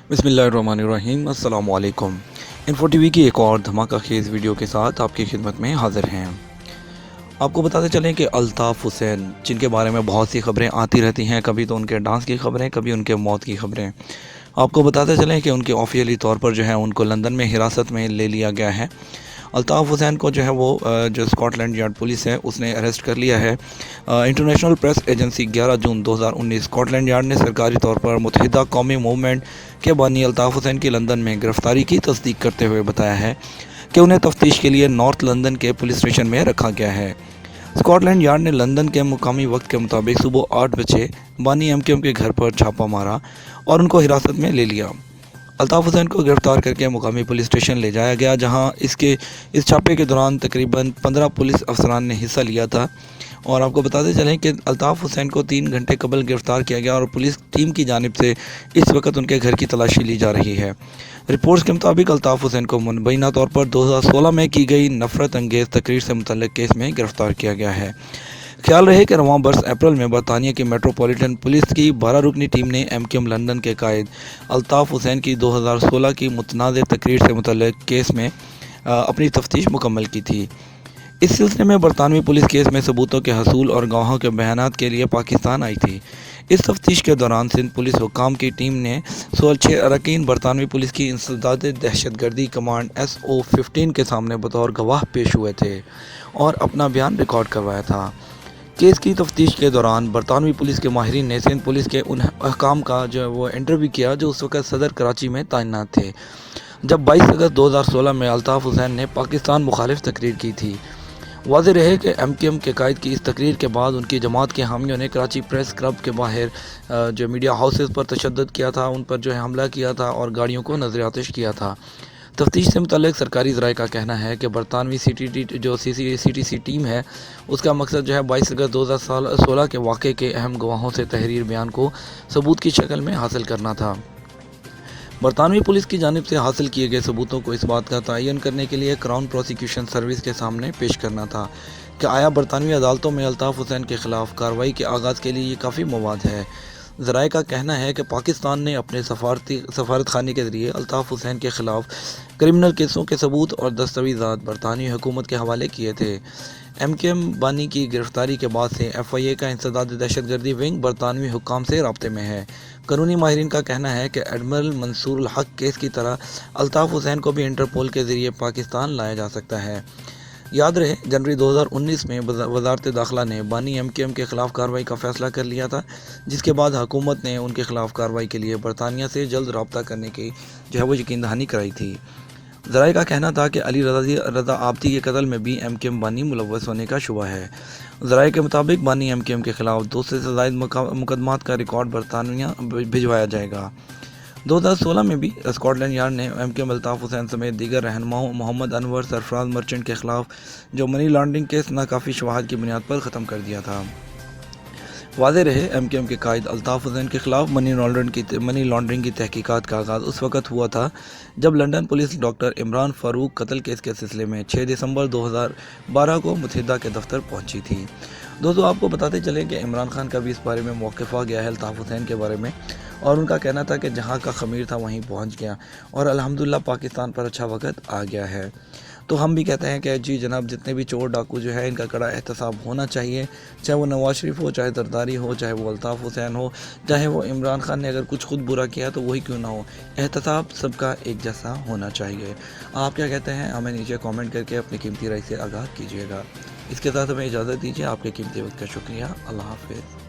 बिस्मिल्लाहिर्रहमानिर्रहीम। अस्सलाम वालेकुम। इन्फो टीवी की एक और धमाका खेज़ वीडियो के साथ आपकी खिदमत में हाज़िर हैं। आपको बताते चलें कि अल्ताफ़ हुसैन, जिनके बारे में बहुत सी खबरें आती रहती हैं, कभी तो उनके डांस की खबरें, कभी उनके मौत की खबरें। आपको बताते चलें कि उनके ऑफ़िशियली तौर पर जो है उनको लंदन में हिरासत में ले लिया गया है। अल्ताफ़ हुसैन को जो है वो जो स्कॉटलैंड यार्ड पुलिस है उसने अरेस्ट कर लिया है। इंटरनेशनल प्रेस एजेंसी 11 जून 2019 स्कॉटलैंड यार्ड ने सरकारी तौर पर मुत्तहिदा कौमी मूवमेंट के बानी अल्ताफ़ हुसैन की लंदन में गिरफ़्तारी की तस्दीक करते हुए बताया है कि उन्हें तफ्तीश के लिए नॉर्थ लंदन के पुलिस स्टेशन में रखा गया है। स्कॉटलैंड यार्ड ने लंदन के मुकामी वक्त के मुताबिक सुबह 8 बजे बानी एमकेएम के घर पर छापा मारा और उनको हिरासत में ले लिया। अल्ताफ़ हुसैन को गिरफ़्तार करके मुकामी पुलिस स्टेशन ले जाया गया, जहां इस छापे के दौरान तकरीबन 15 पुलिस अफसरान ने हिस्सा लिया था। और आपको बताते चलें कि अल्ताफ़ हुसैन को 3 घंटे कबल गिरफ़्तार किया गया और पुलिस टीम की जानिब से इस वक्त उनके घर की तलाशी ली जा रही है। रिपोर्ट्स के मुताबिक अल्ताफ़ हुसैन को मुबैना तौर पर 2016 में की गई नफ़रत अंगेज़ तकरीर से मुतल्लिक़ केस में गिरफ़्तार किया गया है। ख्याल रहे कि रवां बरस अप्रैल में बरतानिया की मेट्रोपॉलिटन पुलिस की 12 रुकनी टीम ने एमकेएम लंदन के कायद अल्ताफ़ हुसैन की 2016 की मुतनाज़ तकरीर से मुतल्लिक़ केस में अपनी तफ्तीश मुकम्मल की थी। इस सिलसिले में बरतानवी पुलिस केस में सबूतों के हसूल और गवाहों के बयानात के लिए पाकिस्तान आई थी। इस तफ्तीश के दौरान सिंध पुलिस हुक्काम की टीम ने 6 अरकान बरतानवी पुलिस की इंसदाद दहशतगर्दी कमांड SO-15 के सामने बतौर गवाह पेश हुए थे और अपना बयान रिकॉर्ड करवाया था। केस की तफ्तीश के दौरान बरतानवी पुलिस के माहिरीन ने सिंध पुलिस के उन अहकाम का जो है वो इंटरव्यू किया जो उस वक़्त सदर कराची में तैनात थे, जब 22 अगस्त 2016 में अल्ताफ़ हुसैन ने पाकिस्तान मुखालिफ तकरीर की थी। वाज़ेह रहे कि एमकेएम के कायद की इस तकरीर के बाद उनकी जमात के हामियों ने कराची प्रेस क्लब के बाहर जो मीडिया हाउसेस पर तशद्दुद किया था, उन पर जो है हमला किया था और गाड़ियों को नज़र आतिश किया था। तफ्तीश से मुतल्लिक़ सरकारी ज़राए का कहना है कि बरतानवी CTC टीम है, उसका मकसद जो है 22 अगस्त 2016 के वाक़े के अहम गवाहों से तहरीर बयान को सबूत की शक्ल में हासिल करना था। बरतानवी पुलिस की जानिब से हासिल किए गए सबूतों को इस बात का तयन करने के लिए क्राउन प्रोसिक्यूशन सर्विस के सामने पेश करना था कि आया बरतानवी अदालतों में अल्ताफ़ हुसैन के ख़िलाफ़ कार्रवाई के आगाज़ के लिए ये काफ़ी मवाद है। ज़राए का कहना है कि पाकिस्तान ने अपने सफारत खाने के ज़रिए अल्ताफ़ हुसैन के ख़िलाफ़ क्रिमिनल केसों के सबूत और दस्तावेज़ात बरतानवी हुकूमत के हवाले किए थे। एमकेएम बानी की गिरफ़्तारी के बाद से FIA का इंसदाद दहशतगर्दी विंग बरतानवी हुक्काम से राब्ते में है। कानूनी माहिरीन का कहना है कि एडमिरल मंसूरुल हक केस की तरह अल्ताफ़ हुसैन को भी इंटरपोल के ज़रिए पाकिस्तान लाया जा सकता है। याद रहे, जनवरी 2019 में वज़ारत दाखिला ने बानी एमकेएम के ख़िलाफ़ कार्रवाई का फ़ैसला कर लिया था, जिसके बाद हुकूमत ने उनके ख़िलाफ़ कार्रवाई के लिए बरतानिया से जल्द रब्ता करने की जो है वो यकीन दहानी कराई थी। ज़राए का कहना था कि अली रज़ा आब्दी के कत्ल में भी एमकेएम बानी मुलव्वस होने का शुबा है। ज़राए के मुताबिक बानी एमकेएम के ख़िलाफ़ 2 से ज़ायद मुकदमात का रिकॉर्ड बरतानिया भिजवाया जाएगा। 2016 में भी स्कॉटलैंड यार्ड ने एमकेएम अल्ताफ़ हुसैन समेत दीगर रहनुमाओं मोहम्मद अनवर सरफराज मर्चेंट के ख़िलाफ़ जो मनी लॉन्ड्रिंग केस नाकाफ़ी शवाहद की बुनियाद पर ख़त्म कर दिया था। वाज़ेह रहे, एमकेएम के कायद अल्ताफ़ हुसैन के ख़िलाफ़ मनी लॉन्ड्रिंग की तहकीकात का आगाज़ उस वक़्त हुआ था जब London police doctor Imran Farooq कत्ल केस के सिलसिले में 6 दिसंबर 2012 को मुत्तहिदा के दफ्तर पहुंची थी। दोस्तों, आपको बताते चलें कि इमरान खान का भी इस बारे में मौक़िफ़ आ गया है अल्ताफ़ हुसैन के बारे में, और उनका कहना था कि जहां का ख़मीर था वहीं पहुंच गया और अल्हम्दुलिल्लाह पाकिस्तान पर अच्छा वक़्त आ गया है। तो हम भी कहते हैं कि जी जनाब, जितने भी चोर डाकू जो है इनका कड़ा एहतसाब होना चाहिए, चाहे वो नवाज़ शरीफ हो, चाहे जरदारी हो, चाहे वो अल्ताफ़ हुसैन हो, चाहे वो इमरान खान ने अगर कुछ खुद बुरा किया तो वही क्यों ना हो, एहतसाब सबका एक जैसा होना चाहिए। आप क्या कहते हैं, हमें नीचे कमेंट करके अपनी कीमती राय से आगाह कीजिएगा। इसके साथ हमें इजाज़त दीजिए। आपके कीमती वक्त का शुक्रिया। अल्लाह हाफ़िज़।